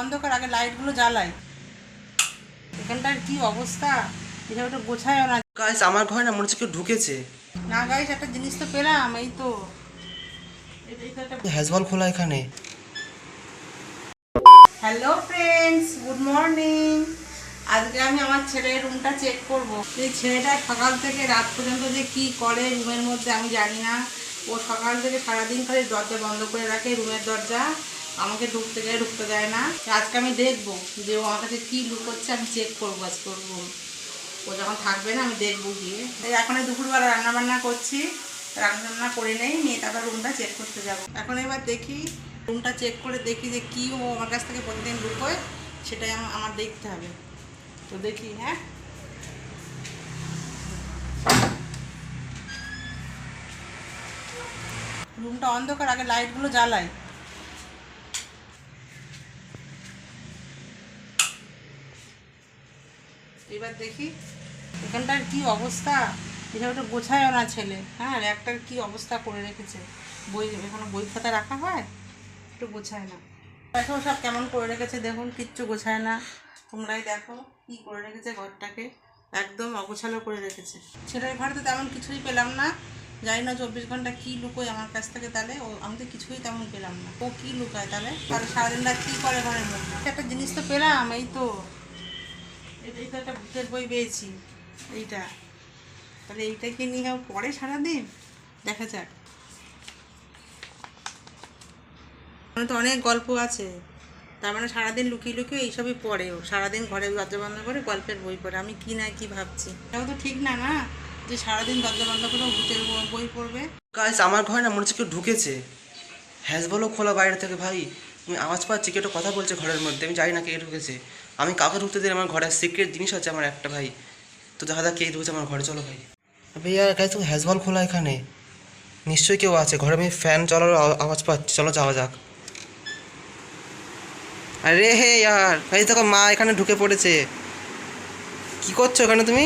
অন্ধকার, আগে লাইটগুলো জ্বালাই। এখানটার কি অবস্থা, এটা ওটা গোছায়ও না। গাইস আমার ঘরে না মনে হচ্ছে কেউ ঢুকেছে। না গাইস, একটা জিনিস তো পেলাম, এই তো হ্যাজবল খোলা এখানে। Hello friends, good morning. আজকে আমি আমার ছেলের রুমটা চেক করব। এই ছেলেটা সকাল থেকে রাত পর্যন্ত যে কি করে রুমের মধ্যে আমি জানি না। ও সকাল থেকে সারাদিন খালি দরজা বন্ধ করে রাখে, রুমের দরজা। আমাকে ঢুকতে গেলে ঢুকতে দেয় না। আজকে আমি দেখবো যে ও আমার কাছে কী লুকোচ্ছে, আমি চেক করবো আজকে ওর রুম। ও যখন থাকবে না আমি দেখবো গিয়ে। এখন দুপুরবেলা রান্নাবান্না করছি, রান্নাবান্না করে নেই, নিয়ে তারপর রুমটা চেক করতে যাব। এখন এবার দেখি, রুমটা চেক করে দেখি যে কী ও আমার কাছ থেকে প্রতিদিন লুকোয়, সেটাই আমার দেখতে হবে। তো দেখি। হ্যাঁ, রুমটা অন্ধকার, আগে লাইটগুলো জ্বালাই। এবার দেখি এখানটার কি অবস্থা, এটা ওটা গোছায়ও না ছেলে। হ্যাঁ, একটার কি অবস্থা করে রেখেছে। বই, এখানে বই খাতা রাখা হয়, একটু গোছায় না। দেখো সব কেমন করে রেখেছে, দেখুন কিচ্ছু গোছায় না। তোমরাই দেখো কি করে রেখেছে ঘরটাকে, একদম অগোছালো করে রেখেছে। ছেলের ঘরে তো তেমন কিছুই পেলাম না। জানি না 24 ঘন্টা কী লুকোয় আমার কাছ থেকে, তাহলে ও আমি তো কিছুই তেমন পেলাম না। ও কী লুকায় তাহলে সারাদিন রাত কী করে ঘরের মধ্যে। একটা জিনিস তো পেলাম, এই তো এই তো একটা ভূতের বই পেয়েছি, এইটা। তাহলে এইটাকে নিয়ে পড়ে সারাদিন, দেখা যাক। মানে তো অনেক গল্প আছে, তার মানে সারাদিন লুকিয়ে লুকিয়ে এইসবই পড়ে। ও সারাদিন ঘরে দরজা বন্ধ করে গল্পের বই পড়ে। আমি কি না কি ভাবছি, এটাও তো ঠিক না, না যে সারাদিন দরজা বন্ধ করে ভূতের বই পড়বে। গাইস আমার ঘরে না মনে হচ্ছে কেউ ঢুকেছে। হ্যাজবলও খোলা বাইরে থেকে ভাই। আমি আওয়াজ পাচ্ছি, কেউ একটা কথা বলছে ঘরের মধ্যে, আমি জানি না কে ঢুকেছে। আমি কাউকে ঢুকতে দিই, আমার ঘরের সিক্রেট জিনিস আছে আমার একটা ভাই। তো দেখা যাক কে ঢুকেছে আমার ঘরে, চলো ভাই। ভাইয়া গাইস তো হ্যাজবল খোলা এখানে, নিশ্চয়ই কেউ আছে ঘরে। আমি ফ্যান চলার আওয়াজ পাচ্ছি, চলো যাওয়া যাক। আরে হে ইয়ার ভাই, দেখো মা এখানে ঢুকে পড়েছে। কি করছো এখানে তুমি?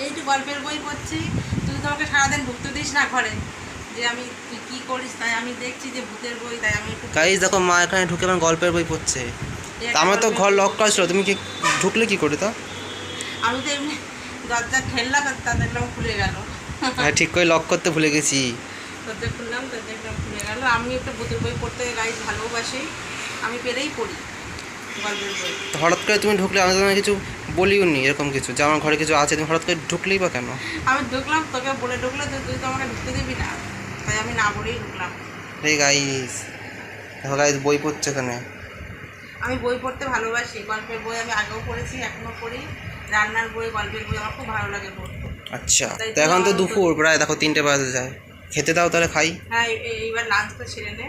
এই তো গল্পের বই পড়ছি। তুই তো আমাকে সারাদিন ঢুকতে দিস না ঘরে, যে আমি তুই কী করিস, তাই আমি দেখছি যে ভূতের বই, তাই আমি একটু। গাইস দেখো মা এখানে ঢুকে আমার গল্পের বই পড়ছে। তা আমার তো ঘর লক করা ছিল, তুমি কি ঢুকলে কি করে তা? আমি তো এমনি দরজা ঠেললাম, তা দেখলাম খুলে গেল। হ্যাঁ ঠিক করে লক করতে ভুলে গেছি। দরজা খুললাম, তো দেখলাম খুলে গেল। আমি একটা ভূতের বই পড়তে গাইজ ভালোবাসি, আমি পেলেই পড়ি গল্পের বই। তো হঠাৎ করে তুমি ঢুকলে, আমি তোমার কিছু বলিও নি এরকম কিছু যে আমার ঘরে কিছু আছে, তুমি হঠাৎ করে ঢুকলেই বা কেন? আমি ঢুকলাম, তোকে বলে ঢুকলে তুই তো আমাকে ঢুকতে দিবি না, তাই আমি না বলেই ঢুকলাম। হে গাইস দেখো গাইস বই পড়ছে এখানে। আমি বই পড়তে ভালোবাসি, গল্পের বই আমি আগেও পড়েছি, এখনও পড়ি। রান্নার বই, গল্পের বই আমার খুব ভালো লাগে পড়তে। আচ্ছা তো এখন তো দুপুর প্রায়, দেখো 3টে বাজে যায়। খেতে দাও তাহলে খাই। হ্যাঁ, এইবার লাঞ্চটা সেরে নে,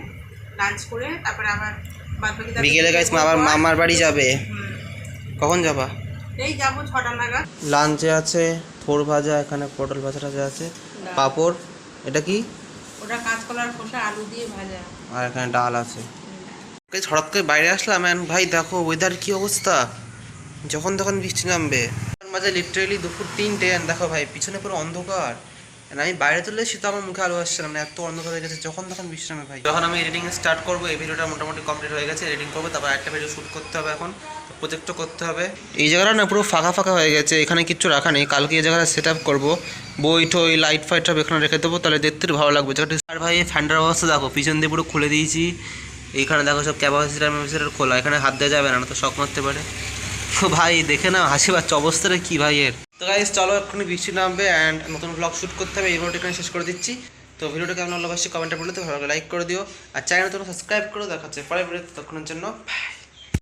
লাঞ্চ করে তারপরে আবার বাদ বাকি। বিকেলে গাইস মা আবার মামার বাড়ি যাবে। কখন যাবা? এই যাবো 6টা নাগাদ। লাঞ্চে আছে থোর ভাজা, এখানে পটল ভাজা টাজা আছে, পাঁপড়। এটা কি? ওটা কাঁচকলার খোসা আলু দিয়ে ভাজা। আর এখানে ডাল আছে। হঠাৎ করে বাইরে আসলাম, এন্ড ভাই দেখো ওয়েদার কি অবস্থা, যখন তখন বৃষ্টি নামবে। মাঝে লিটারেলি দুপুর 3টে, এন্ড দেখো ভাই পিছনে পুরো অন্ধকার। আমি বাইরে চলে এসেছি তো আমার মুখে আলো আসছে না, মানে এত অন্ধকার হয়ে গেছে, যখন তখন বৃষ্টি নামে ভাই। যখন আমি এডিটিং স্টার্ট করবো, এই ভিডিওটা মোটামুটি কমপ্লিট হয়ে গেছে, এডিটিং করবো, তারপর একটা ভিডিও শ্যুট করতে হবে, এখন প্রজেক্টও করতে হবে। এই জায়গাটা না পুরো ফাঁকা ফাঁকা হয়ে গেছে, এখানে কিচ্ছু রাখা নেই। কালকে এই জায়গাটা সেট আপ করবো, বই টই লাইট ফাইট সব এখানে রেখে দেবো, তাহলে দেখতে ভালো লাগবে জায়গাটা। আর ভাই এই ফ্যানটার অবস্থা দেখো, পিছন দিয়ে পুরো খুলে দিয়েছি। এইখানে দেখো সব ক্যাপাসিটার খোলা, এখানে হাত দেওয়া যাবে না, তো শক মারতে পারে। ভাই দেখে না হাসি পাচ্ছে, অবস্থাটা কি ভাই এর। তো গাইস চলো এক্ষুনি বৃষ্টি নামবে, অ্যান্ড নতুন ব্লগ শ্যুট করতে হবে। এই ভিডিওটা এখানে শেষ করে দিচ্ছি। তো ভিডিওটা কেমন লাগলো অবশ্যই কমেন্টে বলে তো, ভালো লাইক করে দিও, আর চ্যানেল তোমরা সাবস্ক্রাইব করো। দেখা হচ্ছে পরের ভিডিওতে, ততক্ষণের জন্য বাই।